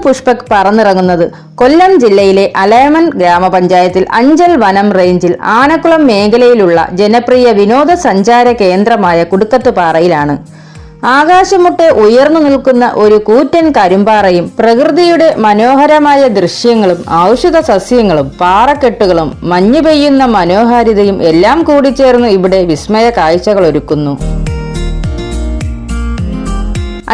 പുഷ്പക് പറന്നിറങ്ങുന്നത് കൊല്ലം ജില്ലയിലെ അലയമൻ ഗ്രാമപഞ്ചായത്തിൽ അഞ്ചൽ വനം റേഞ്ചിൽ ആനക്കുളം മേഖലയിലുള്ള ജനപ്രിയ വിനോദസഞ്ചാര കേന്ദ്രമായ കുടുക്കത്തുപാറയിലാണ്. ആകാശമുട്ടെ ഉയർന്നു നിൽക്കുന്ന ഒരു കൂറ്റൻ കരിമ്പാറയും പ്രകൃതിയുടെ മനോഹരമായ ദൃശ്യങ്ങളും ഔഷധ സസ്യങ്ങളും പാറക്കെട്ടുകളും മഞ്ഞു പെയ്യുന്ന മനോഹാരിതയും എല്ലാം കൂടിച്ചേർന്ന് ഇവിടെ വിസ്മയ കാഴ്ചകൾ ഒരുക്കുന്നു.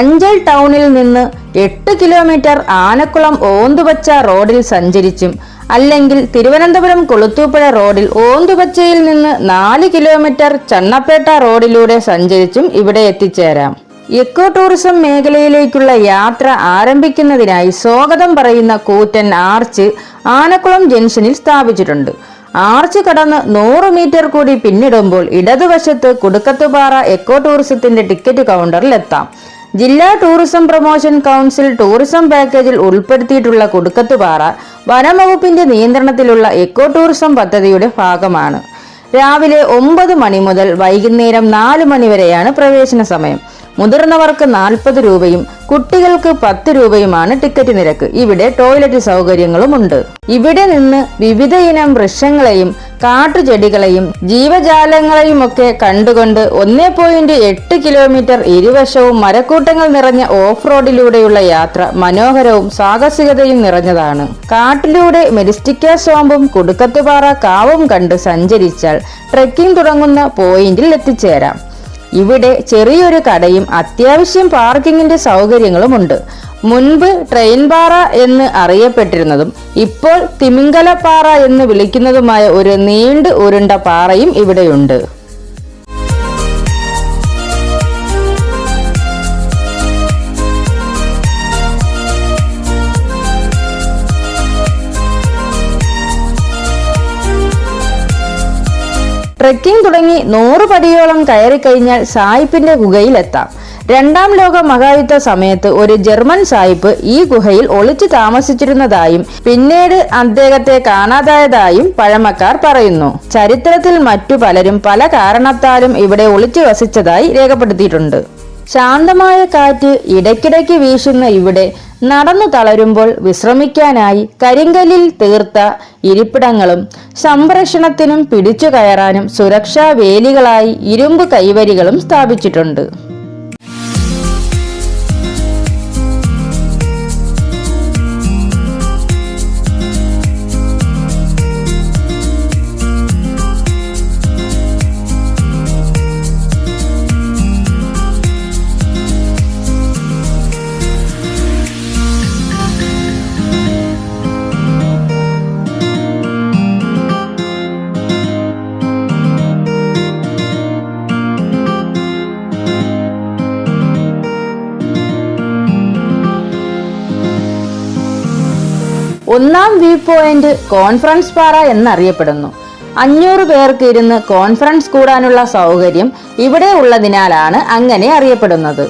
അഞ്ചൽ ടൗണിൽ നിന്ന് 8 കിലോമീറ്റർ ആനക്കുളം ഓന്തുപച്ച റോഡിൽ സഞ്ചരിച്ചും അല്ലെങ്കിൽ തിരുവനന്തപുരം കൊളുത്തൂപ്പുഴ റോഡിൽ ഓന്തുപച്ചയിൽ നിന്ന് 4 കിലോമീറ്റർ ചണ്ണപ്പേട്ട റോഡിലൂടെ സഞ്ചരിച്ചും ഇവിടെ എത്തിച്ചേരാം. എക്കോ ടൂറിസം മേഖലയിലേക്കുള്ള യാത്ര ആരംഭിക്കുന്നതിനായി സ്വാഗതം പറയുന്ന കൂറ്റൻ ആർച്ച് ആനക്കുളം ജംഗ്ഷനിൽ സ്ഥാപിച്ചിട്ടുണ്ട്. ആർച്ച് കടന്ന് 100 മീറ്റർ കൂടി പിന്നിടുമ്പോൾ ഇടതുവശത്ത് കുടുക്കത്തുപാറ എക്കോ ടൂറിസത്തിന്റെ ടിക്കറ്റ് കൗണ്ടറിലെത്താം. ജില്ലാ ടൂറിസം പ്രൊമോഷൻ കൗൺസിൽ ടൂറിസം പാക്കേജിൽ ഉൾപ്പെടുത്തിയിട്ടുള്ള കുടുക്കത്തുപാറ വനംവകുപ്പിന്റെ നിയന്ത്രണത്തിലുള്ള എക്കോ ടൂറിസം പദ്ധതിയുടെ ഭാഗമാണ്. രാവിലെ 9 മണി മുതൽ വൈകുന്നേരം 4 മണി വരെയാണ് പ്രവേശന സമയം. മുതിർന്നവർക്ക് 40 രൂപയും കുട്ടികൾക്ക് 10 രൂപയുമാണ് ടിക്കറ്റ് നിരക്ക്. ഇവിടെ ടോയ്ലറ്റ് സൗകര്യങ്ങളുമുണ്ട്. ഇവിടെ നിന്ന് വിവിധ ഇനം വൃക്ഷങ്ങളെയും കാട്ടുചെടികളെയും ജീവജാലങ്ങളെയും ഒക്കെ കണ്ടുകൊണ്ട് 1.8 കിലോമീറ്റർ ഇരുവശവും മരക്കൂട്ടങ്ങൾ നിറഞ്ഞ ഓഫ് റോഡിലൂടെയുള്ള യാത്ര മനോഹരവും സാഹസികതയും നിറഞ്ഞതാണ്. കാട്ടിലൂടെ മെരിസ്റ്റിക്ക സ്വാമ്പും കുടുക്കത്തുപാറ കാവും കണ്ട് സഞ്ചരിച്ചാൽ ട്രെക്കിംഗ് തുടങ്ങുന്ന പോയിന്റിൽ എത്തിച്ചേരാം. ഇവിടെ ചെറിയൊരു കടയും അത്യാവശ്യം പാർക്കിങ്ങിന്റെ സൗകര്യങ്ങളുമുണ്ട്. മുൻപ് ട്രെയിൻ പാറ എന്ന് അറിയപ്പെട്ടിരുന്നതും ഇപ്പോൾ തിമിംഗലപ്പാറ എന്ന് വിളിക്കുന്നതുമായ ഒരു നീണ്ടു ഉരുണ്ട പാറയും ഇവിടെയുണ്ട്. ട്രെക്കിംഗ് തുടങ്ങി 100 പടിയോളം കയറി കഴിഞ്ഞാൽ സായിപ്പിന്റെ ഗുഹയിലെത്താം. 2ാം ലോക മഹായുദ്ധ സമയത്ത് ഒരു ജർമ്മൻ സായിപ്പ് ഈ ഗുഹയിൽ ഒളിച്ചു താമസിച്ചിരുന്നതായും പിന്നീട് അദ്ദേഹത്തെ കാണാതായതായും പഴമക്കാർ പറയുന്നു. ചരിത്രത്തിൽ മറ്റു പലരും പല കാരണത്താലും ഇവിടെ ഒളിച്ചു വസിച്ചതായി രേഖപ്പെടുത്തിയിട്ടുണ്ട്. ശാന്തമായ കാറ്റ് ഇടയ്ക്കിടയ്ക്ക് വീശുന്ന ഇവിടെ നടന്നു തളരുമ്പോൾ വിശ്രമിക്കാനായി കരിങ്കല്ലിൽ തീർത്ത ഇരിപ്പിടങ്ങളും സംരക്ഷണത്തിനും പിടിച്ചു കയറാനും സുരക്ഷാ വേലികളായി ഇരുമ്പ് കൈവരികളും സ്ഥാപിച്ചിട്ടുണ്ട്. ഒന്നാം വ്യൂ പോയിന്റ് കോൺഫറൻസ് പാറ എന്നറിയപ്പെടുന്നു. 500 പേർക്ക് ഇരുന്ന് കോൺഫറൻസ് കൂടാനുള്ള സൗകര്യം ഇവിടെ ഉള്ളതിനാലാണ് അങ്ങനെ അറിയപ്പെടുന്നത്.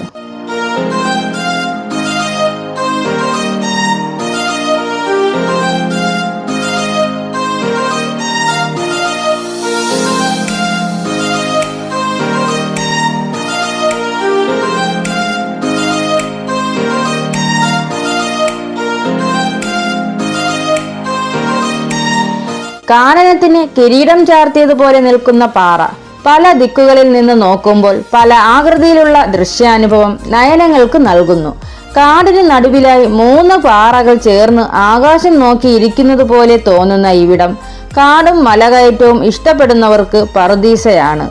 കാനനത്തിന് കിരീടം ചാർത്തിയതുപോലെ നിൽക്കുന്ന പാറ പല ദിക്കുകളിൽ നിന്ന് നോക്കുമ്പോൾ പല ആകൃതിയിലുള്ള ദൃശ്യാനുഭവം നയനങ്ങൾക്ക് നൽകുന്നു. കാടിന് നടുവിലായി 3 പാറകൾ ചേർന്ന് ആകാശം നോക്കി ഇരിക്കുന്നത് പോലെ തോന്നുന്ന ഇവിടം കാടും മലകയറ്റവും ഇഷ്ടപ്പെടുന്നവർക്ക് പറുദീസയാണ്.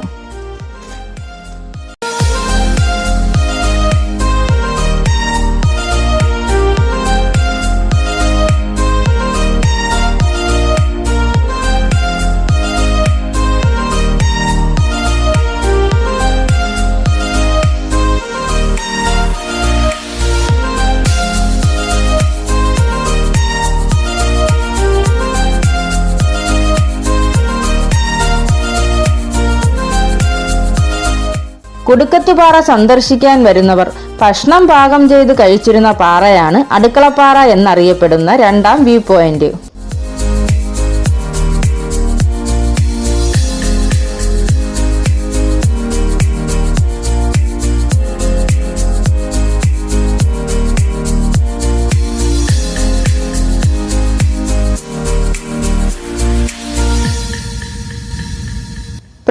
കുടുക്കത്തുപാറ സന്ദർശിക്കാൻ വരുന്നവർ ഭക്ഷണം പാകം ചെയ്ത് കഴിച്ചിരുന്ന പാറയാണ് അടുക്കളപ്പാറ എന്നറിയപ്പെടുന്ന 2ാം വ്യൂ പോയിന്റ്.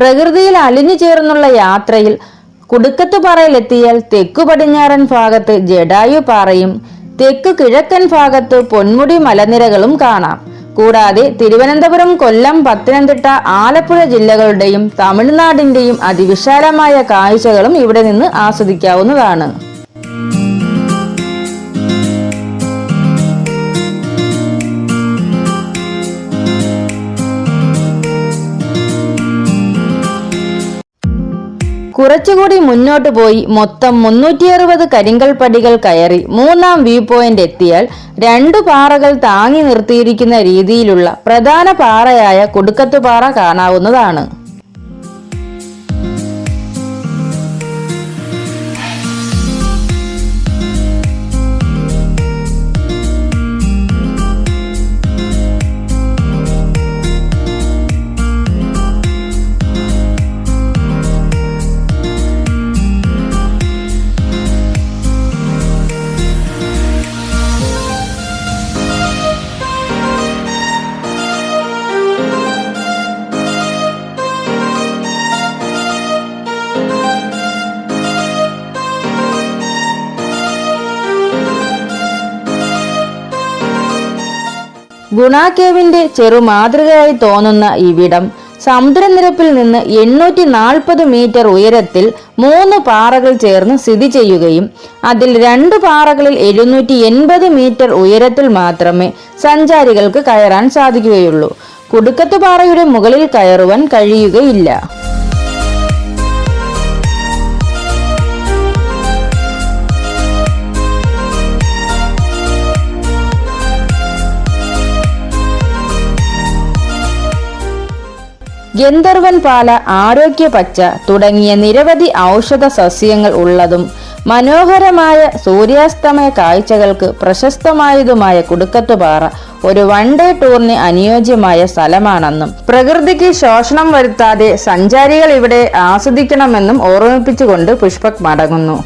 പ്രകൃതിയിൽ അലിഞ്ഞു ചേർന്നുള്ള യാത്രയിൽ കുടുക്കത്തുപാറയിലെത്തിയാൽ തെക്കു പടിഞ്ഞാറൻ ഭാഗത്ത് ജടായു പാറയും തെക്കു കിഴക്കൻ ഭാഗത്ത് പൊന്മുടി മലനിരകളും കാണാം. കൂടാതെ തിരുവനന്തപുരം, കൊല്ലം, പത്തനംതിട്ട, ആലപ്പുഴ ജില്ലകളുടെയും തമിഴ്നാടിന്റെയും അതിവിശാലമായ കാഴ്ചകളും ഇവിടെ നിന്ന് ആസ്വദിക്കാവുന്നതാണ്. കുറച്ചുകൂടി മുന്നോട്ട് പോയി മൊത്തം 360 കരിങ്കൽ പടികൾ കയറി 3ാം വ്യൂ പോയിന്റ് എത്തിയാൽ 2 പാറകൾ താങ്ങി നിർത്തിയിരിക്കുന്ന രീതിയിലുള്ള പ്രധാന പാറയായ കുടുക്കത്തുപാറ കാണാവുന്നതാണ്. ഗുണ കേവിന്റെ ചെറുമാതൃകയായി തോന്നുന്ന ഇവിടം സമുദ്രനിരപ്പിൽ നിന്ന് 840 മീറ്റർ ഉയരത്തിൽ 3 പാറകൾ ചേർന്ന് സ്ഥിതി ചെയ്യുകയും അതിൽ 2 പാറകളിൽ 780 മീറ്റർ ഉയരത്തിൽ മാത്രമേ സഞ്ചാരികൾക്ക് കയറാൻ സാധിക്കുകയുള്ളൂ. കുടുക്കത്തുപാറയുടെ മുകളിൽ കയറുവാൻ കഴിയുകയില്ല. ഗന്ധർവൻ പാല, ആരോഗ്യ പച്ച തുടങ്ങിയ നിരവധി ഔഷധ സസ്യങ്ങൾ ഉള്ളതും മനോഹരമായ സൂര്യാസ്തമയ കാഴ്ചകൾക്ക് പ്രശസ്തമായതുമായ കുടുക്കത്തുപാറ ഒരു വൺ ഡേ ടൂറിന് അനുയോജ്യമായ സ്ഥലമാണെന്നും പ്രകൃതിക്ക് ശോഷണം വരുത്താതെ സഞ്ചാരികൾ ഇവിടെ ആസ്വദിക്കണമെന്നും ഓർമ്മിപ്പിച്ചുകൊണ്ട് പുഷ്പക് മടങ്ങുന്നു.